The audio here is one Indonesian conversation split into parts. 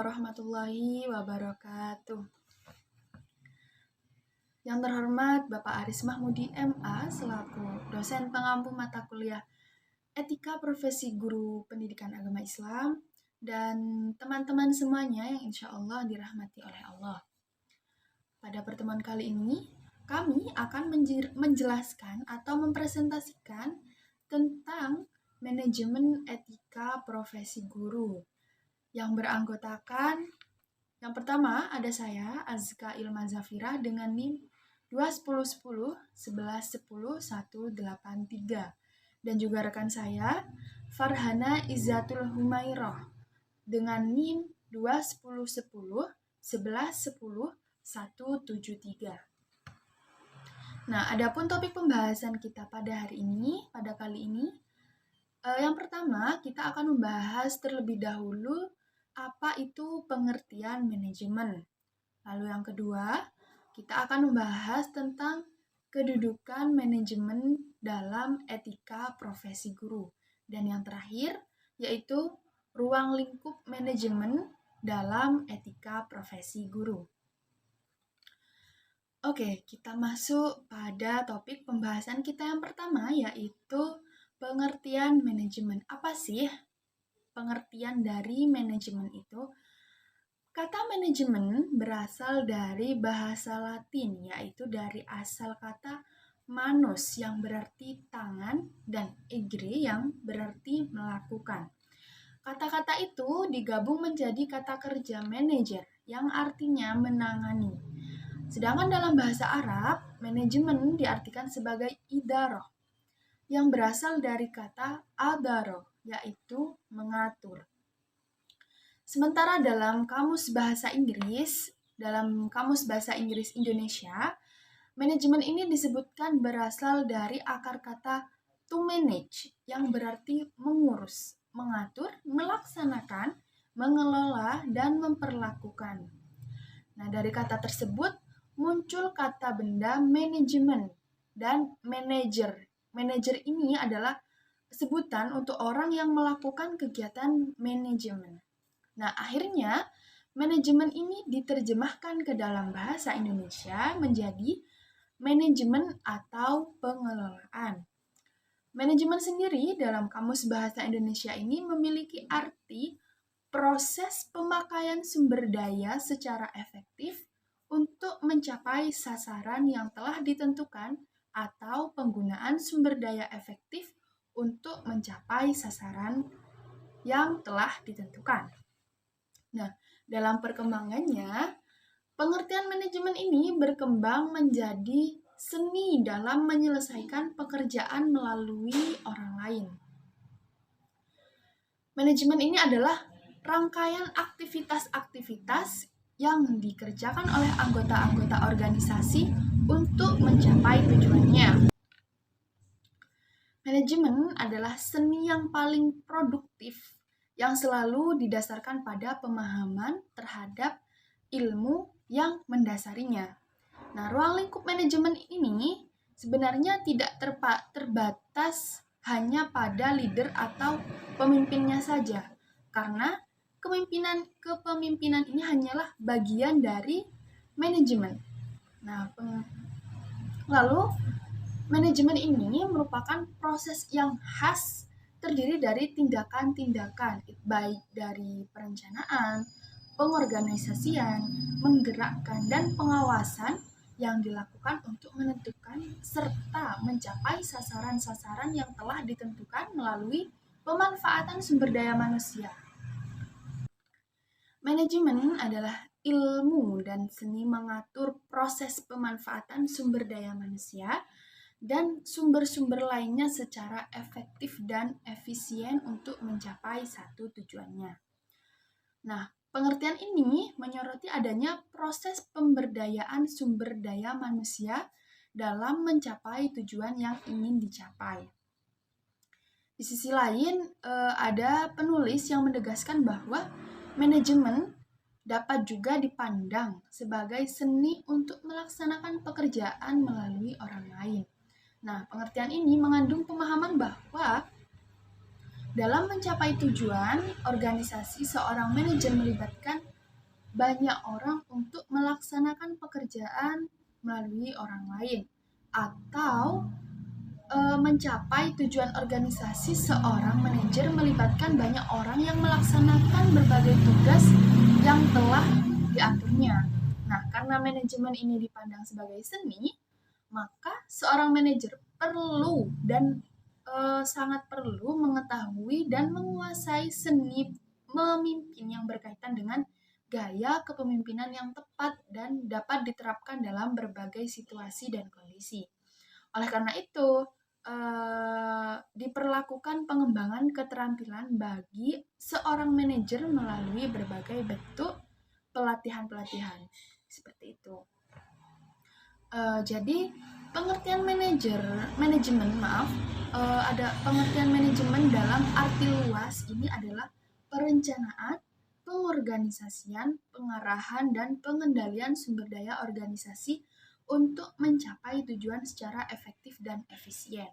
warahmatullahi wabarakatuh. Yang terhormat Bapak Aris Mahmudi MA selaku dosen pengampu mata kuliah Etika Profesi Guru Pendidikan Agama Islam dan teman-teman semuanya yang insya Allah dirahmati oleh Allah. Pada pertemuan kali ini, kami akan menjelaskan atau mempresentasikan tentang manajemen etika profesi guru yang beranggotakan yang pertama ada saya Azka Ilma Zafira dengan NIM 21010 1110 183 dan juga rekan saya Farhana Izzatul Humairah dengan NIM 21010 1110 173. Nah, adapun topik pembahasan kita pada kali ini, yang pertama kita akan membahas terlebih dahulu apa itu pengertian manajemen. Lalu yang kedua, kita akan membahas tentang kedudukan manajemen dalam etika profesi guru. Dan yang terakhir, yaitu ruang lingkup manajemen dalam etika profesi guru. Oke, kita masuk pada topik pembahasan kita yang pertama, yaitu pengertian manajemen. Apa sih pengertian dari manajemen itu? Kata manajemen berasal dari bahasa Latin, yaitu dari asal kata manus yang berarti tangan dan egre yang berarti melakukan. Kata-kata itu digabung menjadi kata kerja manajer yang artinya menangani. Sedangkan dalam bahasa Arab, manajemen diartikan sebagai idaroh yang berasal dari kata adaro, yaitu mengatur. Sementara dalam kamus bahasa Inggris Indonesia, manajemen ini disebutkan berasal dari akar kata to manage yang berarti mengurus, mengatur, melaksanakan, mengelola, dan memperlakukan. Nah, dari kata tersebut muncul kata benda manajemen dan manajer. Manajer ini adalah sebutan untuk orang yang melakukan kegiatan manajemen. Nah, akhirnya manajemen ini diterjemahkan ke dalam bahasa Indonesia menjadi manajemen atau pengelolaan. Manajemen sendiri dalam kamus bahasa Indonesia ini memiliki arti proses pemakaian sumber daya secara efektif untuk mencapai sasaran yang telah ditentukan atau penggunaan sumber daya efektif untuk mencapai sasaran yang telah ditentukan. Nah, dalam perkembangannya, pengertian manajemen ini berkembang menjadi seni dalam menyelesaikan pekerjaan melalui orang lain. Manajemen ini adalah rangkaian aktivitas-aktivitas yang dikerjakan oleh anggota-anggota organisasi untuk mencapai tujuannya. Manajemen adalah seni yang paling produktif yang selalu didasarkan pada pemahaman terhadap ilmu yang mendasarinya. Nah, ruang lingkup manajemen ini sebenarnya tidak terbatas hanya pada leader atau pemimpinnya saja, karena kepemimpinan ini hanyalah bagian dari manajemen. Nah, lalu manajemen ini merupakan proses yang khas terdiri dari tindakan-tindakan baik dari perencanaan, pengorganisasian, menggerakkan, dan pengawasan yang dilakukan untuk menentukan serta mencapai sasaran-sasaran yang telah ditentukan melalui pemanfaatan sumber daya manusia. Manajemen adalah ilmu dan seni mengatur proses pemanfaatan sumber daya manusia dan sumber-sumber lainnya secara efektif dan efisien untuk mencapai satu tujuannya. Nah, pengertian ini menyoroti adanya proses pemberdayaan sumber daya manusia dalam mencapai tujuan yang ingin dicapai. Di sisi lain, ada penulis yang menegaskan bahwa manajemen dapat juga dipandang sebagai seni untuk melaksanakan pekerjaan melalui orang lain. Nah, pengertian ini mengandung pemahaman bahwa dalam mencapai tujuan, organisasi seorang manajer melibatkan banyak orang untuk melaksanakan pekerjaan melalui orang lain, atau mencapai tujuan organisasi. Seorang manajer melibatkan banyak orang yang melaksanakan berbagai tugas yang telah diaturnya. Nah, karena manajemen ini dipandang sebagai seni, maka seorang manajer perlu dan sangat perlu mengetahui dan menguasai seni memimpin yang berkaitan dengan gaya kepemimpinan yang tepat dan dapat diterapkan dalam berbagai situasi dan kondisi. Oleh karena itu, diperlakukan pengembangan keterampilan bagi seorang manajer melalui berbagai bentuk pelatihan-pelatihan seperti itu. Jadi pengertian ada pengertian manajemen dalam arti luas ini adalah perencanaan, pengorganisasian, pengarahan, dan pengendalian sumber daya organisasi untuk mencapai tujuan secara efektif dan efisien.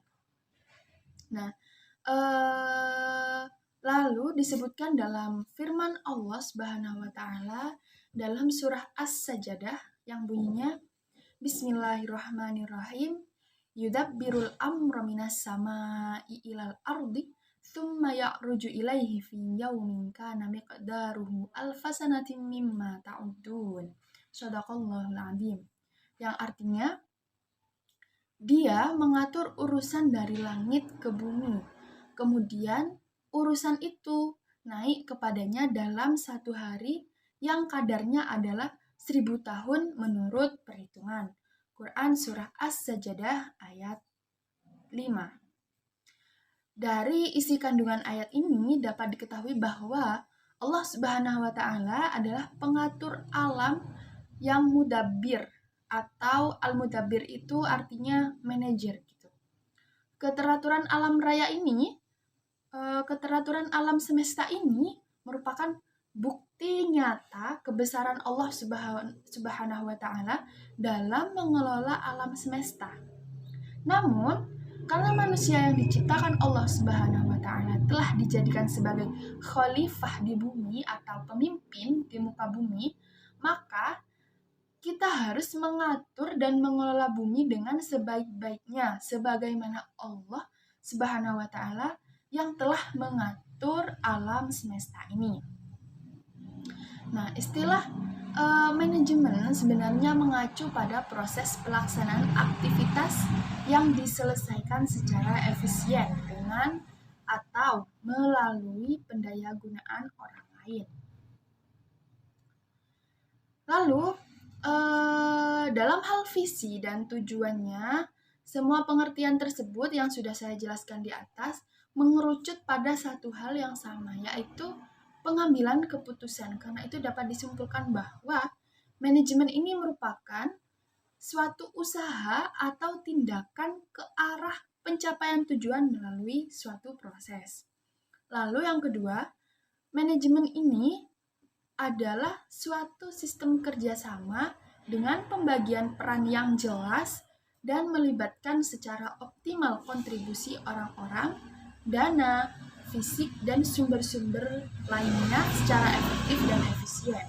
Nah, lalu disebutkan dalam firman Allah Subhanahu wa taala dalam surah As-Sajdah yang bunyinya Bismillahirrahmanirrahim. Yudabbirul amra minas sama'i ilal ardi thumma ya'ruju ilaihi fi yaumin kana miqdaruhu alfasanatin mimma ta'udun. Shadaqallahul azim. Yang artinya dia mengatur urusan dari langit ke bumi. Kemudian urusan itu naik kepadanya dalam satu hari yang kadarnya adalah 1000 tahun menurut perhitungan. Quran Surah As-Sajdah ayat 5. Dari isi kandungan ayat ini dapat diketahui bahwa Allah Subhanahu wa taala adalah pengatur alam yang mudabbir, atau al-mudabbir itu artinya manajer gitu. Keteraturan alam semesta ini merupakan bukti nyata kebesaran Allah Subhanahu wa taala dalam mengelola alam semesta. Namun, karena manusia yang diciptakan Allah Subhanahu wa taala telah dijadikan sebagai khalifah di bumi atau pemimpin di muka bumi, maka kita harus mengatur dan mengelola bumi dengan sebaik-baiknya sebagaimana Allah Subhanahu wa taala yang telah mengatur alam semesta ini. Nah, istilah manajemen sebenarnya mengacu pada proses pelaksanaan aktivitas yang diselesaikan secara efisien dengan atau melalui pendayagunaan orang lain. Lalu, dalam hal visi dan tujuannya, semua pengertian tersebut yang sudah saya jelaskan di atas mengerucut pada satu hal yang sama, yaitu pengambilan keputusan. Karena itu dapat disimpulkan bahwa manajemen ini merupakan suatu usaha atau tindakan ke arah pencapaian tujuan melalui suatu proses. Lalu yang kedua, manajemen ini adalah suatu sistem kerjasama dengan pembagian peran yang jelas dan melibatkan secara optimal kontribusi orang-orang, dana, fisik, dan sumber-sumber lainnya secara efektif dan efisien.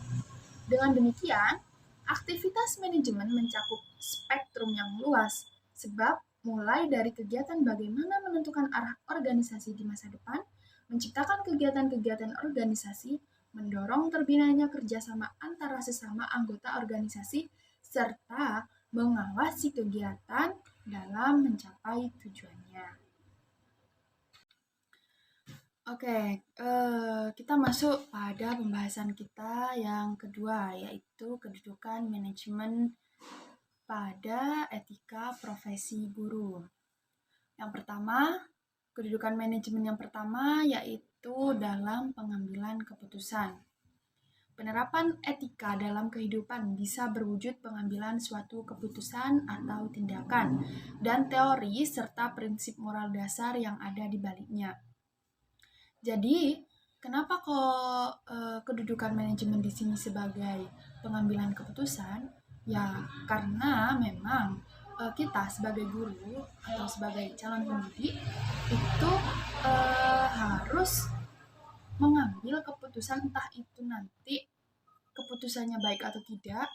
Dengan demikian, aktivitas manajemen mencakup spektrum yang luas, sebab mulai dari kegiatan bagaimana menentukan arah organisasi di masa depan, menciptakan kegiatan-kegiatan organisasi, mendorong terbinanya kerjasama antara sesama anggota organisasi, serta mengawasi kegiatan dalam mencapai tujuannya. Oke, kita masuk pada pembahasan kita yang kedua, yaitu kedudukan manajemen pada etika profesi guru. Yang pertama, kedudukan manajemen yang pertama yaitu dalam pengambilan keputusan. Penerapan etika dalam kehidupan bisa berwujud pengambilan suatu keputusan atau tindakan, dan teori serta prinsip moral dasar yang ada di baliknya. Jadi, kenapa kok kedudukan manajemen di sini sebagai pengambilan keputusan? Ya, karena memang kita sebagai guru atau sebagai calon pendidik itu harus mengambil keputusan, entah itu nanti keputusannya baik atau tidak,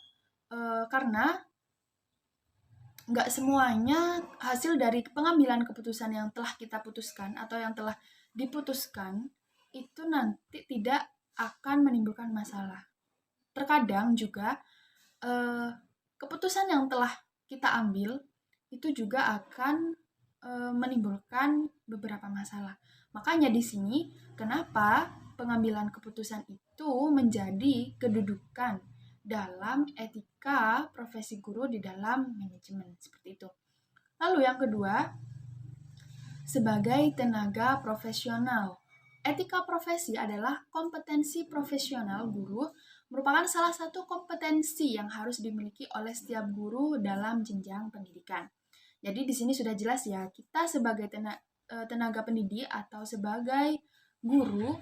karena nggak semuanya hasil dari pengambilan keputusan yang telah kita putuskan atau yang telah diputuskan itu nanti tidak akan menimbulkan masalah. Terkadang juga keputusan yang telah kita ambil itu juga akan menimbulkan beberapa masalah. Makanya di sini kenapa pengambilan keputusan itu menjadi kedudukan dalam etika profesi guru di dalam manajemen, seperti itu. Lalu yang kedua, sebagai tenaga profesional. Etika profesi adalah kompetensi profesional guru, merupakan salah satu kompetensi yang harus dimiliki oleh setiap guru dalam jenjang pendidikan. Jadi di sini sudah jelas ya, kita sebagai tenaga pendidik atau sebagai guru,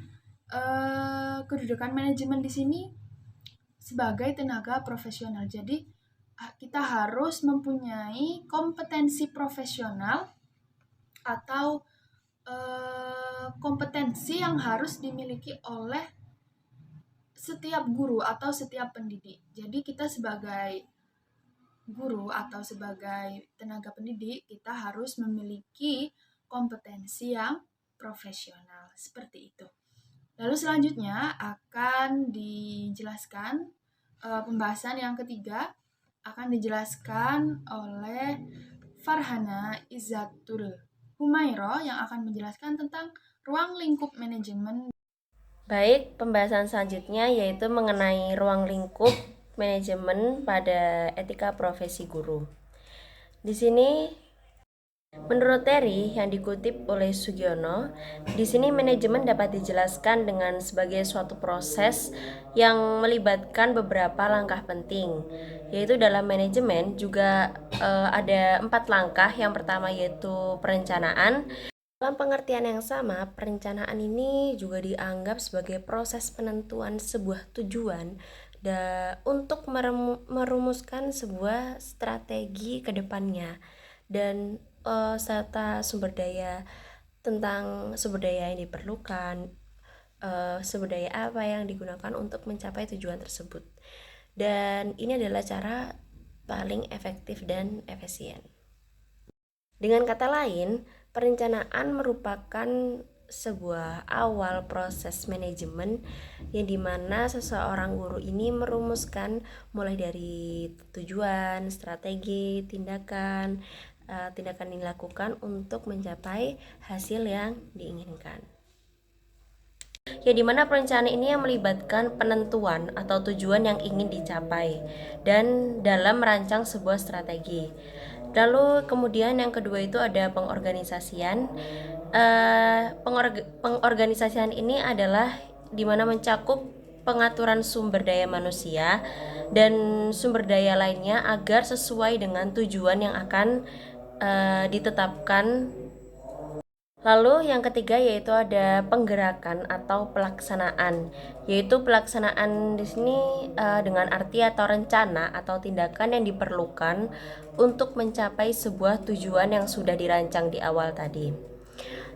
kedudukan manajemen di sini sebagai tenaga profesional. Jadi kita harus mempunyai kompetensi profesional atau kompetensi yang harus dimiliki oleh setiap guru atau setiap pendidik. Jadi kita sebagai guru atau sebagai tenaga pendidik, kita harus memiliki kompetensi yang profesional, seperti itu. Lalu selanjutnya akan dijelaskan pembahasan yang ketiga akan dijelaskan oleh Farhana Izzatul Humairo yang akan menjelaskan tentang ruang lingkup manajemen. Baik, pembahasan selanjutnya yaitu mengenai ruang lingkup manajemen pada etika profesi guru. Di sini menurut Terry yang dikutip oleh Sugiono, di sini manajemen dapat dijelaskan dengan sebagai suatu proses yang melibatkan beberapa langkah penting. Yaitu dalam manajemen juga ada 4 langkah. Yang pertama yaitu perencanaan. Dalam pengertian yang sama, perencanaan ini juga dianggap sebagai proses penentuan sebuah tujuan untuk merumuskan sebuah strategi ke depannya dan serta sumber daya tentang sumber daya yang diperlukan, sumber daya apa yang digunakan untuk mencapai tujuan tersebut. Dan ini adalah cara paling efektif dan efisien. Dengan kata lain, perencanaan merupakan sebuah awal proses manajemen yang dimana seseorang guru ini merumuskan mulai dari tujuan, strategi, tindakan yang dilakukan untuk mencapai hasil yang diinginkan. Ya, dimana perencanaan ini yang melibatkan penentuan atau tujuan yang ingin dicapai dan dalam merancang sebuah strategi. Lalu kemudian yang kedua itu ada pengorganisasian. Pengorganisasian ini adalah dimana mencakup pengaturan sumber daya manusia dan sumber daya lainnya agar sesuai dengan tujuan yang akan ditetapkan. Lalu yang ketiga yaitu ada penggerakan atau pelaksanaan, yaitu pelaksanaan di sini dengan arti atau rencana atau tindakan yang diperlukan untuk mencapai sebuah tujuan yang sudah dirancang di awal tadi.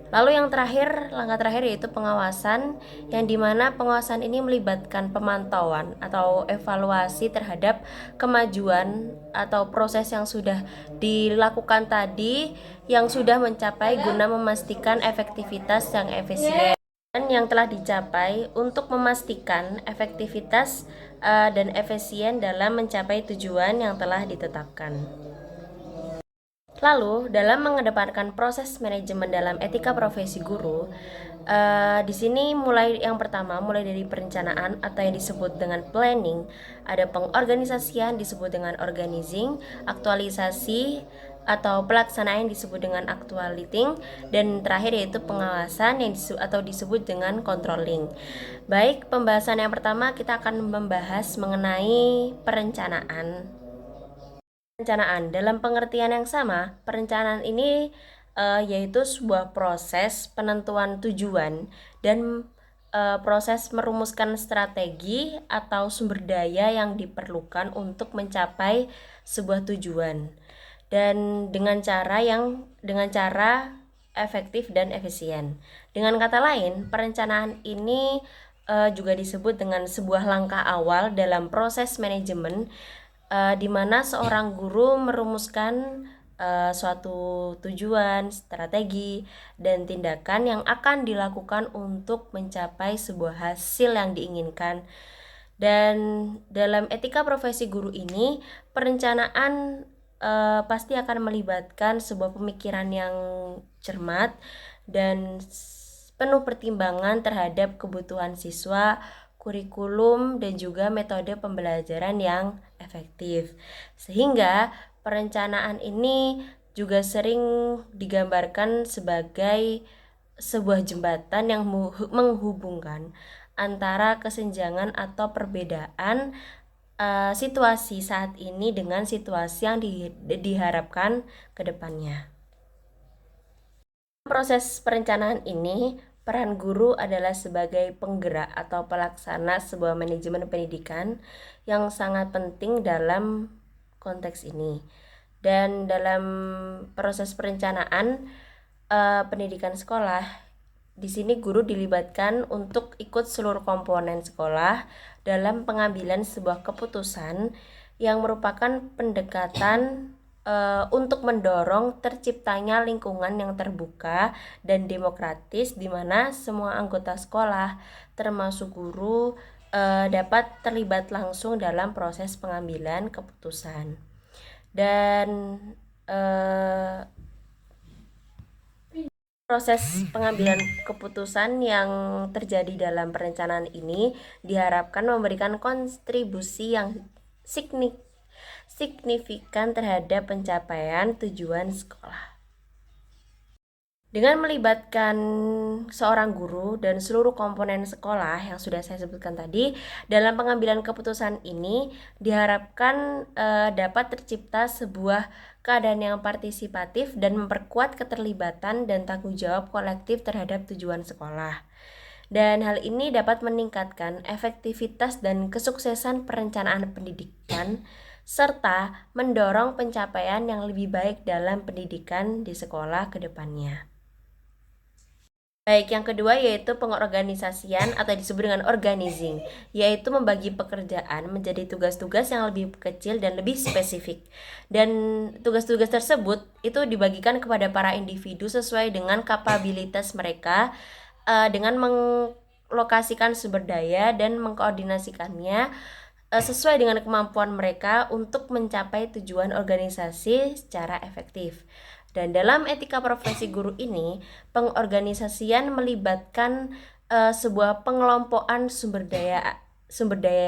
Lalu yang terakhir, langkah terakhir yaitu pengawasan, yang dimana pengawasan ini melibatkan pemantauan atau evaluasi terhadap kemajuan atau proses yang sudah dilakukan tadi yang sudah mencapai guna memastikan efektivitas yang efisien dan yang telah dicapai untuk memastikan efektivitas dan efisien dalam mencapai tujuan yang telah ditetapkan. Lalu, dalam mengedepankan proses manajemen dalam etika profesi guru, di sini yang pertama mulai dari perencanaan atau yang disebut dengan planning, ada pengorganisasian disebut dengan organizing, aktualisasi atau pelaksanaan yang disebut dengan actuating, dan terakhir yaitu pengawasan yang disebut dengan controlling. Baik, pembahasan yang pertama kita akan membahas mengenai perencanaan. Perencanaan dalam pengertian yang sama, perencanaan ini yaitu sebuah proses penentuan tujuan dan proses merumuskan strategi atau sumber daya yang diperlukan untuk mencapai sebuah tujuan dan dengan cara efektif dan efisien. Dengan kata lain, perencanaan ini juga disebut dengan sebuah langkah awal dalam proses manajemen, di mana seorang guru merumuskan suatu tujuan, strategi, dan tindakan yang akan dilakukan untuk mencapai sebuah hasil yang diinginkan. Dan dalam etika profesi guru ini, perencanaan pasti akan melibatkan sebuah pemikiran yang cermat dan penuh pertimbangan terhadap kebutuhan siswa, kurikulum, dan juga metode pembelajaran yang efektif. Sehingga perencanaan ini juga sering digambarkan sebagai sebuah jembatan yang menghubungkan antara kesenjangan atau perbedaan situasi saat ini dengan situasi yang diharapkan ke depannya. Proses perencanaan ini, peran guru adalah sebagai penggerak atau pelaksana sebuah manajemen pendidikan yang sangat penting dalam konteks ini. Dan dalam proses perencanaan pendidikan sekolah, di sini guru dilibatkan untuk ikut seluruh komponen sekolah dalam pengambilan sebuah keputusan yang merupakan pendekatan untuk mendorong terciptanya lingkungan yang terbuka dan demokratis di mana semua anggota sekolah termasuk guru dapat terlibat langsung dalam proses pengambilan keputusan. Dan proses pengambilan keputusan yang terjadi dalam perencanaan ini diharapkan memberikan kontribusi yang signifikan terhadap pencapaian tujuan sekolah. Dengan melibatkan seorang guru dan seluruh komponen sekolah yang sudah saya sebutkan tadi, dalam pengambilan keputusan ini diharapkan dapat tercipta sebuah keadaan yang partisipatif dan memperkuat keterlibatan dan tanggung jawab kolektif terhadap tujuan sekolah. Dan hal ini dapat meningkatkan efektivitas dan kesuksesan perencanaan pendidikan serta mendorong pencapaian yang lebih baik dalam pendidikan di sekolah ke depannya. Baik, yang kedua yaitu pengorganisasian atau disebut dengan organizing, yaitu membagi pekerjaan menjadi tugas-tugas yang lebih kecil dan lebih spesifik. Dan tugas-tugas tersebut itu dibagikan kepada para individu sesuai dengan kapabilitas mereka dengan melokasikan sumber daya dan mengkoordinasikannya sesuai dengan kemampuan mereka untuk mencapai tujuan organisasi secara efektif. Dan dalam etika profesi guru ini, pengorganisasian melibatkan sebuah pengelompokan sumber daya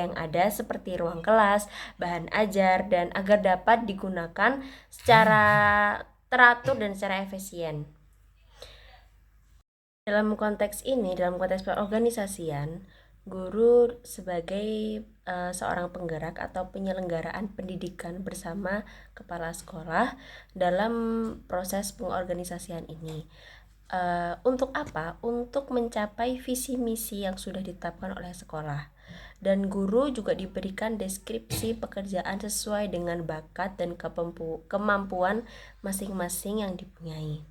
yang ada seperti ruang kelas, bahan ajar, dan agar dapat digunakan secara teratur dan secara efisien. Dalam konteks ini, dalam konteks pengorganisasian, guru sebagai seorang penggerak atau penyelenggaraan pendidikan bersama kepala sekolah dalam proses pengorganisasian ini. Untuk apa? Untuk mencapai visi misi yang sudah ditetapkan oleh sekolah. Dan guru juga diberikan deskripsi pekerjaan sesuai dengan bakat dan kemampuan masing-masing yang dipunyai.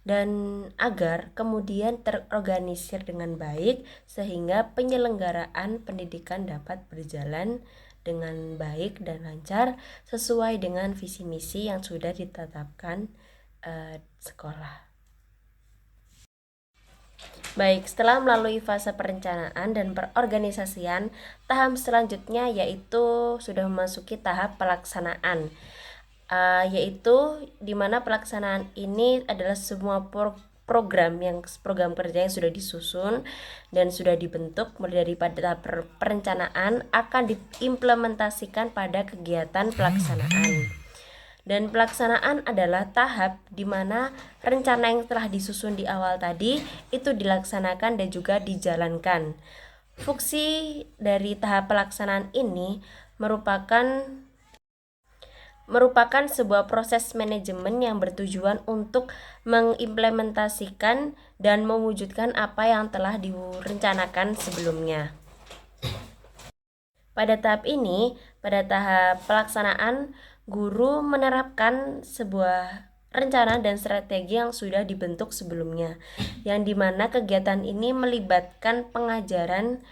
Dan agar kemudian terorganisir dengan baik sehingga penyelenggaraan pendidikan dapat berjalan dengan baik dan lancar sesuai dengan visi misi yang sudah ditetapkan sekolah. Baik, setelah melalui fase perencanaan dan perorganisasian, tahap selanjutnya yaitu sudah memasuki tahap pelaksanaan. Yaitu di mana pelaksanaan ini adalah semua program kerja yang sudah disusun dan sudah dibentuk mulai dari pada perencanaan akan diimplementasikan pada kegiatan pelaksanaan. Dan pelaksanaan adalah tahap di mana rencana yang telah disusun di awal tadi itu dilaksanakan dan juga dijalankan. Fungsi dari tahap pelaksanaan ini merupakan sebuah proses manajemen yang bertujuan untuk mengimplementasikan dan mewujudkan apa yang telah direncanakan sebelumnya. Pada tahap ini, pada tahap pelaksanaan, guru menerapkan sebuah rencana dan strategi yang sudah dibentuk sebelumnya, yang dimana kegiatan ini melibatkan pengajaran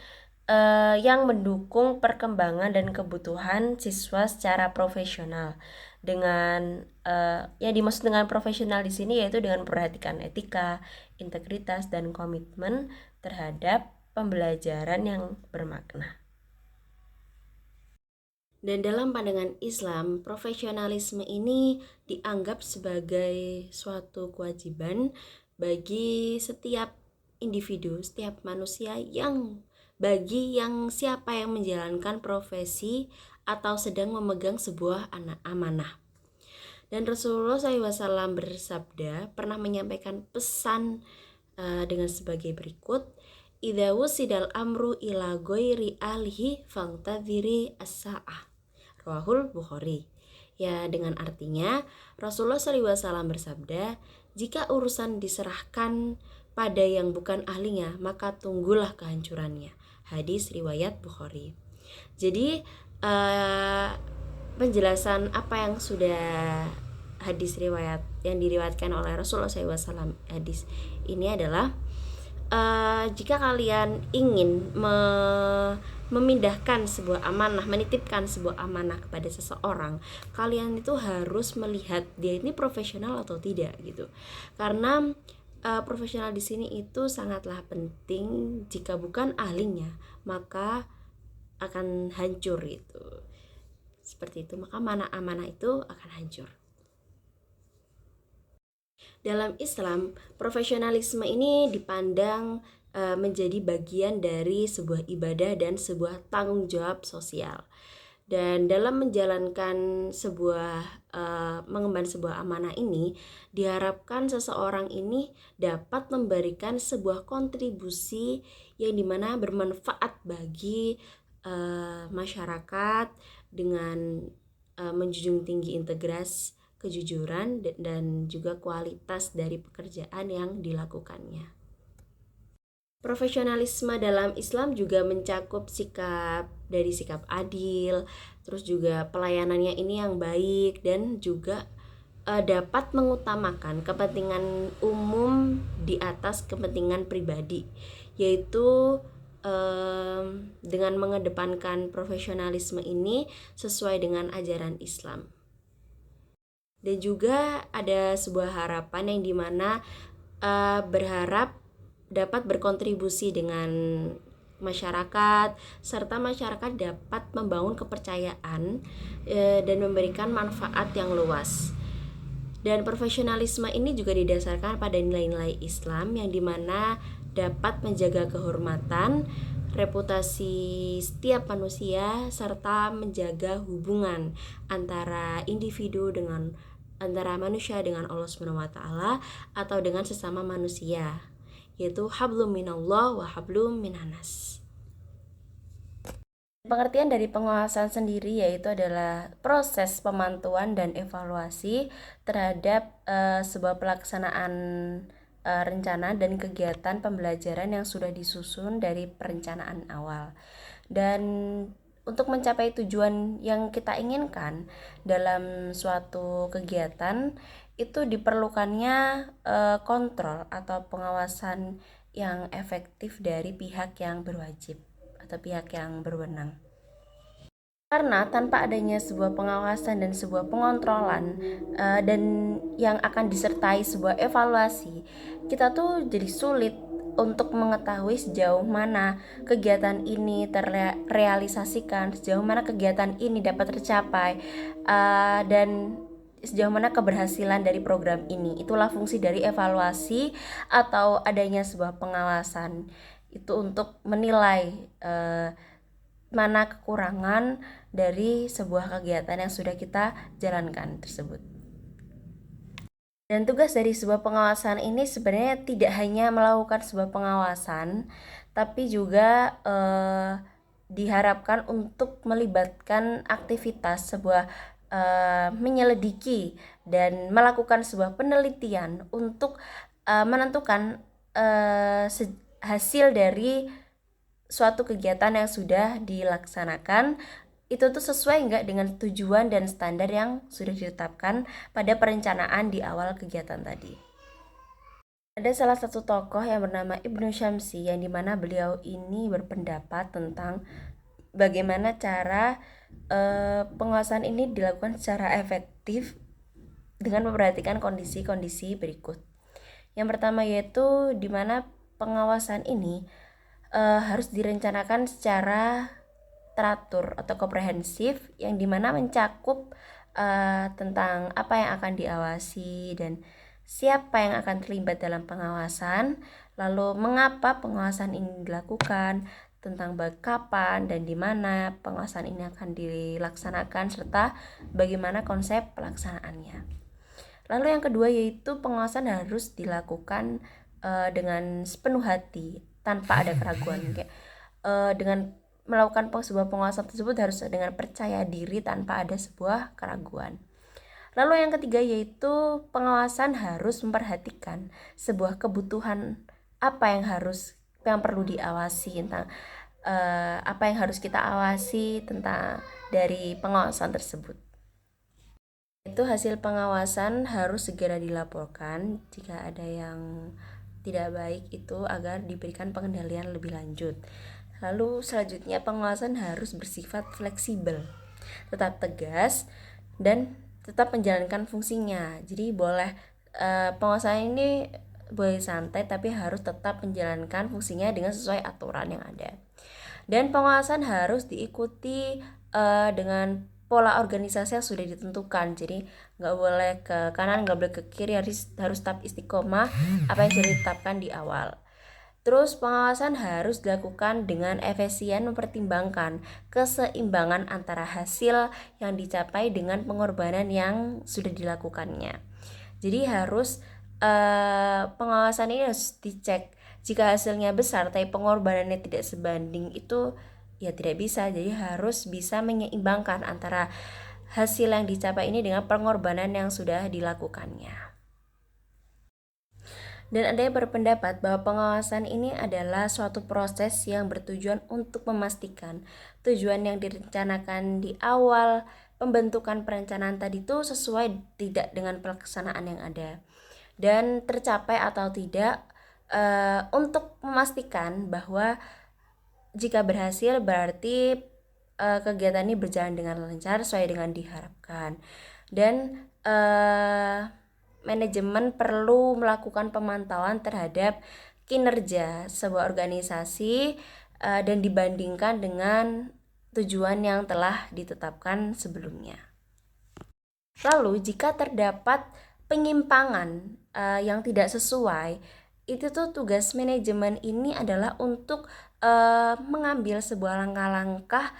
yang mendukung perkembangan dan kebutuhan siswa secara profesional. Dengan yang dimaksud dengan profesional di sini yaitu dengan memperhatikan etika, integritas, dan komitmen terhadap pembelajaran yang bermakna. Dan dalam pandangan Islam, profesionalisme ini dianggap sebagai suatu kewajiban bagi setiap individu, setiap manusia bagi yang siapa yang menjalankan profesi atau sedang memegang sebuah amanah. Dan Rasulullah SAW bersabda, pernah menyampaikan pesan dengan sebagai berikut, idza wusidal amru ila ghairi ahlihi fangtadhiri as-sa'ah. Rawahul Bukhari. Ya, dengan artinya Rasulullah SAW bersabda, jika urusan diserahkan pada yang bukan ahlinya, maka tunggulah kehancurannya. Hadis riwayat Bukhari. Jadi penjelasan apa yang sudah hadis riwayat yang diriwayatkan oleh Rasulullah SAW hadis ini adalah jika kalian ingin memindahkan sebuah amanah, menitipkan sebuah amanah kepada seseorang, kalian itu harus melihat dia ini profesional atau tidak gitu. Karena profesional di sini itu sangatlah penting. Jika bukan ahlinya, maka akan hancur itu. Seperti itu, maka amanah itu akan hancur. Dalam Islam, profesionalisme ini dipandang menjadi bagian dari sebuah ibadah dan sebuah tanggung jawab sosial. Dan dalam menjalankan mengemban sebuah amanah ini, diharapkan seseorang ini dapat memberikan sebuah kontribusi yang dimana bermanfaat bagi masyarakat dengan menjunjung tinggi integritas, kejujuran, dan juga kualitas dari pekerjaan yang dilakukannya. Profesionalisme dalam Islam juga mencakup sikap adil, terus juga pelayanannya ini yang baik, dan juga dapat mengutamakan kepentingan umum di atas kepentingan pribadi, yaitu dengan mengedepankan profesionalisme ini sesuai dengan ajaran Islam. Dan juga ada sebuah harapan yang dimana berharap dapat berkontribusi dengan masyarakat, serta masyarakat dapat membangun kepercayaan dan memberikan manfaat yang luas. Dan profesionalisme ini juga didasarkan pada nilai-nilai Islam yang dimana dapat menjaga kehormatan, reputasi setiap manusia, serta menjaga hubungan antara manusia dengan Allah SWT atau dengan sesama manusia, yaitu hablum minallah wa hablum minanas. Pengertian dari pengawasan sendiri yaitu adalah proses pemantauan dan evaluasi terhadap sebuah pelaksanaan rencana dan kegiatan pembelajaran yang sudah disusun dari perencanaan awal. Dan untuk mencapai tujuan yang kita inginkan dalam suatu kegiatan, itu diperlukannya kontrol atau pengawasan yang efektif dari pihak yang berwajib atau pihak yang berwenang. Karena tanpa adanya sebuah pengawasan dan sebuah pengontrolan dan yang akan disertai sebuah evaluasi, kita tuh jadi sulit untuk mengetahui sejauh mana kegiatan ini terrealisasikan, sejauh mana kegiatan ini dapat tercapai, dan sejauh mana keberhasilan dari program ini. Itulah fungsi dari evaluasi atau adanya sebuah pengawasan itu untuk menilai mana kekurangan dari sebuah kegiatan yang sudah kita jalankan tersebut. Dan tugas dari sebuah pengawasan ini sebenarnya tidak hanya melakukan sebuah pengawasan, tapi juga diharapkan untuk melibatkan aktivitas sebuah menyelidiki dan melakukan sebuah penelitian untuk menentukan hasil dari suatu kegiatan yang sudah dilaksanakan itu tuh sesuai nggak dengan tujuan dan standar yang sudah ditetapkan pada perencanaan di awal kegiatan tadi. Ada salah satu tokoh yang bernama Ibnu Syamsi yang dimana beliau ini berpendapat tentang bagaimana cara penguasaan ini dilakukan secara efektif dengan memperhatikan kondisi-kondisi berikut. Yang pertama yaitu dimana pengawasan ini harus direncanakan secara teratur atau komprehensif yang dimana mencakup tentang apa yang akan diawasi dan siapa yang akan terlibat dalam pengawasan, lalu mengapa pengawasan ini dilakukan, tentang kapan dan di mana pengawasan ini akan dilaksanakan serta bagaimana konsep pelaksanaannya. Lalu yang kedua yaitu pengawasan harus dilakukan dengan sepenuh hati tanpa ada keraguan. Dengan melakukan sebuah pengawasan tersebut harus dengan percaya diri tanpa ada sebuah keraguan. Lalu yang ketiga yaitu pengawasan harus memperhatikan sebuah kebutuhan apa yang perlu diawasi tentang apa yang harus kita awasi tentang dari pengawasan tersebut. Itu hasil pengawasan harus segera dilaporkan jika ada yang tidak baik itu agar diberikan pengendalian lebih lanjut. Lalu selanjutnya pengawasan harus bersifat fleksibel, tetap tegas dan tetap menjalankan fungsinya. Jadi pengawasan ini boleh santai tapi harus tetap menjalankan fungsinya dengan sesuai aturan yang ada. Dan pengawasan harus diikuti dengan pola organisasi yang sudah ditentukan. Jadi nggak boleh ke kanan, nggak boleh ke kiri, harus tetap istiqomah apa yang sudah ditetapkan di awal. Terus pengawasan harus dilakukan dengan efisien mempertimbangkan keseimbangan antara hasil yang dicapai dengan pengorbanan yang sudah dilakukannya. Jadi pengawasan ini harus dicek. Jika hasilnya besar tapi pengorbanannya tidak sebanding itu ya tidak bisa. Jadi harus bisa menyeimbangkan antara hasil yang dicapai ini dengan pengorbanan yang sudah dilakukannya. Dan ada yang berpendapat bahwa pengawasan ini adalah suatu proses yang bertujuan untuk memastikan tujuan yang direncanakan di awal pembentukan perencanaan tadi itu sesuai tidak dengan pelaksanaan yang ada dan tercapai atau tidak, untuk memastikan bahwa jika berhasil berarti kegiatan ini berjalan dengan lancar sesuai dengan diharapkan dan manajemen perlu melakukan pemantauan terhadap kinerja sebuah organisasi dan dibandingkan dengan tujuan yang telah ditetapkan sebelumnya. Lalu jika terdapat penyimpangan yang tidak sesuai, itu tuh tugas manajemen ini adalah untuk mengambil sebuah langkah-langkah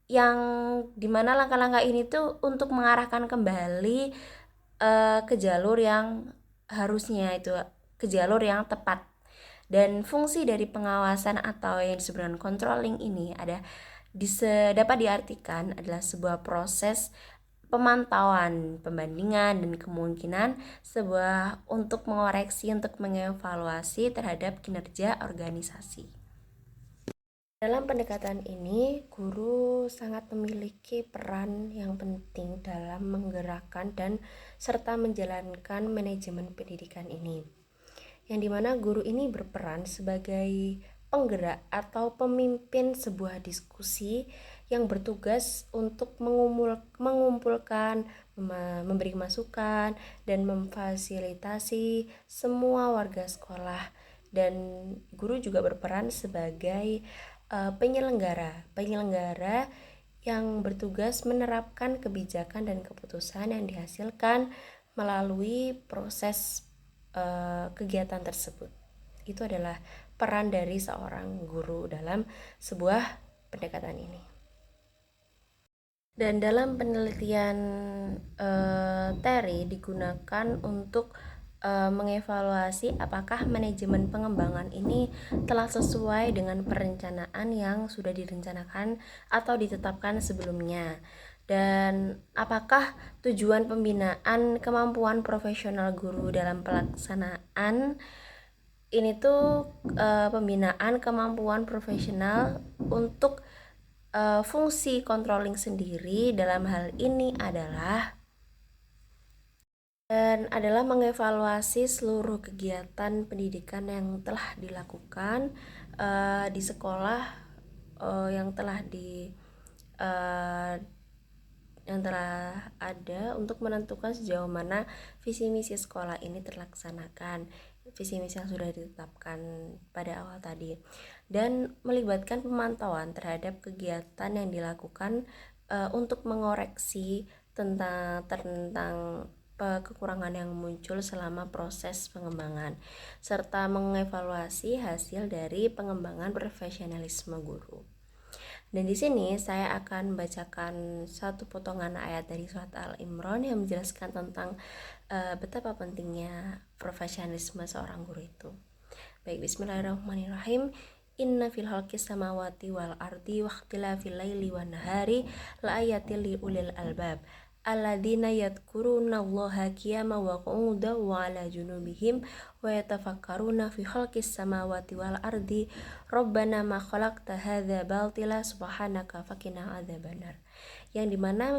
yang dimana langkah-langkah ini tuh untuk mengarahkan kembali ke jalur yang harusnya itu ke jalur yang tepat. Dan fungsi dari pengawasan atau yang disebut dengan controlling ini dapat diartikan adalah sebuah proses pemantauan, pembandingan dan kemungkinan sebuah untuk mengoreksi, untuk mengevaluasi terhadap kinerja organisasi. Dalam pendekatan ini, guru sangat memiliki peran yang penting dalam menggerakkan dan serta menjalankan manajemen pendidikan ini. Yang dimana guru ini berperan sebagai penggerak atau pemimpin sebuah diskusi yang bertugas untuk mengumpulkan, memberi masukan, dan memfasilitasi semua warga sekolah. Dan guru juga berperan sebagai penyelenggara yang bertugas menerapkan kebijakan dan keputusan yang dihasilkan melalui proses kegiatan tersebut. Itu adalah peran dari seorang guru dalam sebuah pendekatan ini. Dan dalam penelitian Terry digunakan untuk mengevaluasi apakah manajemen pengembangan ini telah sesuai dengan perencanaan yang sudah direncanakan atau ditetapkan sebelumnya, dan apakah tujuan pembinaan kemampuan profesional guru dalam pelaksanaan ini tuh pembinaan kemampuan profesional untuk fungsi controlling sendiri dalam hal ini adalah mengevaluasi seluruh kegiatan pendidikan yang telah dilakukan di sekolah, yang telah ada, untuk menentukan sejauh mana visi misi sekolah ini terlaksanakan, visi misi yang sudah ditetapkan pada awal tadi, dan melibatkan pemantauan terhadap kegiatan yang dilakukan untuk mengoreksi tentang kekurangan yang muncul selama proses pengembangan, serta mengevaluasi hasil dari pengembangan profesionalisme guru. Dan di sini saya akan membacakan satu potongan ayat dari surat Al-Imran yang menjelaskan tentang betapa pentingnya profesionalisme seorang guru itu. Baik, bismillahirrahmanirrahim. Inna fil khalqis samawati wal ardi wa ikhtilafil laili wan nahari la ayatil li ulil albab alladzina yadhkurunallaha qiyaman wa qu'udan wa 'ala junubihim wa yatafakkaruna fi khalqis samawati wal ardi rabbana ma khalaqta hadza batila subhanaka faqina adzabannar. Yang dimana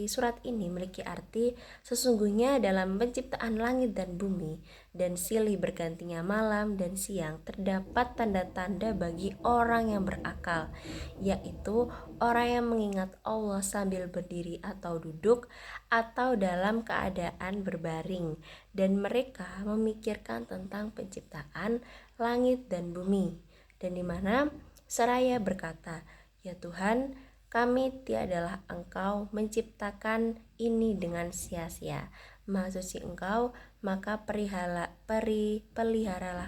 surat ini memiliki arti sesungguhnya dalam penciptaan langit dan bumi dan silih bergantinya malam dan siang terdapat tanda-tanda bagi orang yang berakal, yaitu orang yang mengingat Allah sambil berdiri atau duduk atau dalam keadaan berbaring, dan mereka memikirkan tentang penciptaan langit dan bumi. Dan dimana seraya berkata, ya Tuhan, kami tiadalah Engkau menciptakan ini dengan sia-sia. Maha suci Engkau, maka peliharalah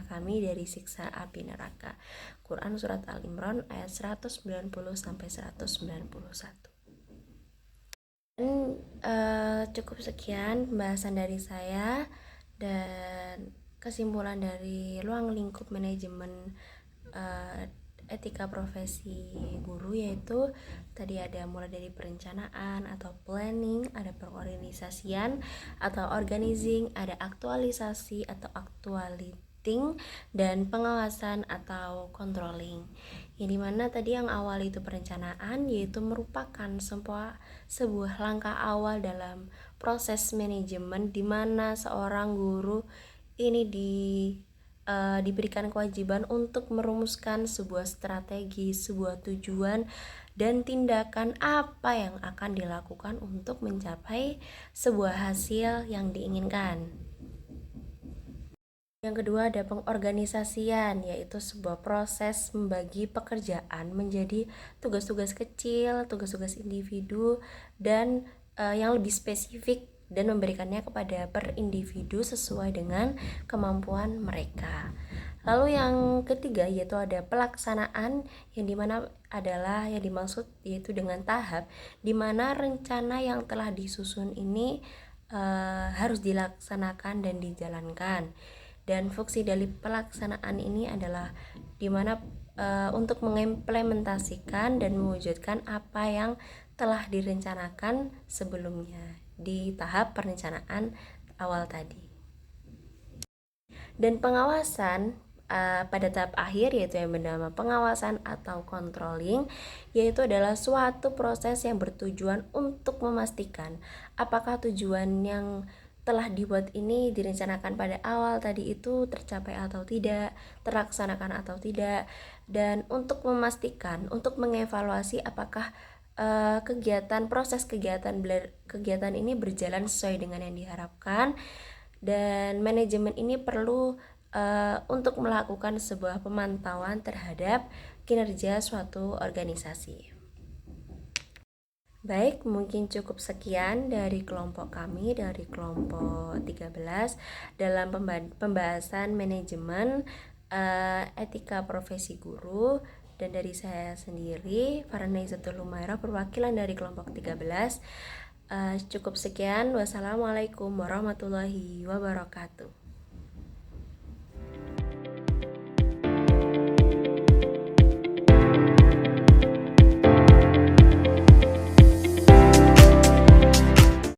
kami dari siksa api neraka. Quran Surat Al-Imran ayat 190-191. Dan cukup sekian pembahasan dari saya, dan kesimpulan dari ruang lingkup manajemen etika profesi guru, yaitu tadi ada mulai dari perencanaan atau planning, ada pengorganisasian atau organizing, ada aktualisasi atau actuating, dan pengawasan atau controlling. Yang dimana tadi yang awal itu perencanaan, yaitu merupakan sebuah langkah awal dalam proses manajemen, di mana seorang guru ini diberikan kewajiban untuk merumuskan sebuah strategi, sebuah tujuan, dan tindakan apa yang akan dilakukan untuk mencapai sebuah hasil yang diinginkan. Yang kedua ada pengorganisasian, yaitu sebuah proses membagi pekerjaan menjadi tugas-tugas kecil, tugas-tugas individu, dan yang lebih spesifik, dan memberikannya kepada per individu sesuai dengan kemampuan mereka. Lalu yang ketiga yaitu ada pelaksanaan, yang dimana adalah yang dimaksud yaitu dengan tahap, dimana rencana yang telah disusun ini harus dilaksanakan dan dijalankan. Dan fungsi dari pelaksanaan ini adalah dimana untuk mengimplementasikan dan mewujudkan apa yang telah direncanakan sebelumnya di tahap perencanaan awal tadi. Dan pengawasan pada tahap akhir, yaitu yang bernama pengawasan atau controlling, yaitu adalah suatu proses yang bertujuan untuk memastikan apakah tujuan yang telah dibuat ini direncanakan pada awal tadi itu tercapai atau tidak, terlaksanakan atau tidak, dan untuk memastikan, untuk mengevaluasi apakah proses kegiatan ini berjalan sesuai dengan yang diharapkan. Dan manajemen ini perlu untuk melakukan sebuah pemantauan terhadap kinerja suatu organisasi. Baik, mungkin cukup sekian dari kelompok kami, dari kelompok 13 dalam pembahasan manajemen etika profesi guru. Dan dari saya sendiri, Farhanaizatul Humairah, perwakilan dari kelompok 13. Cukup sekian. Wassalamualaikum warahmatullahi wabarakatuh.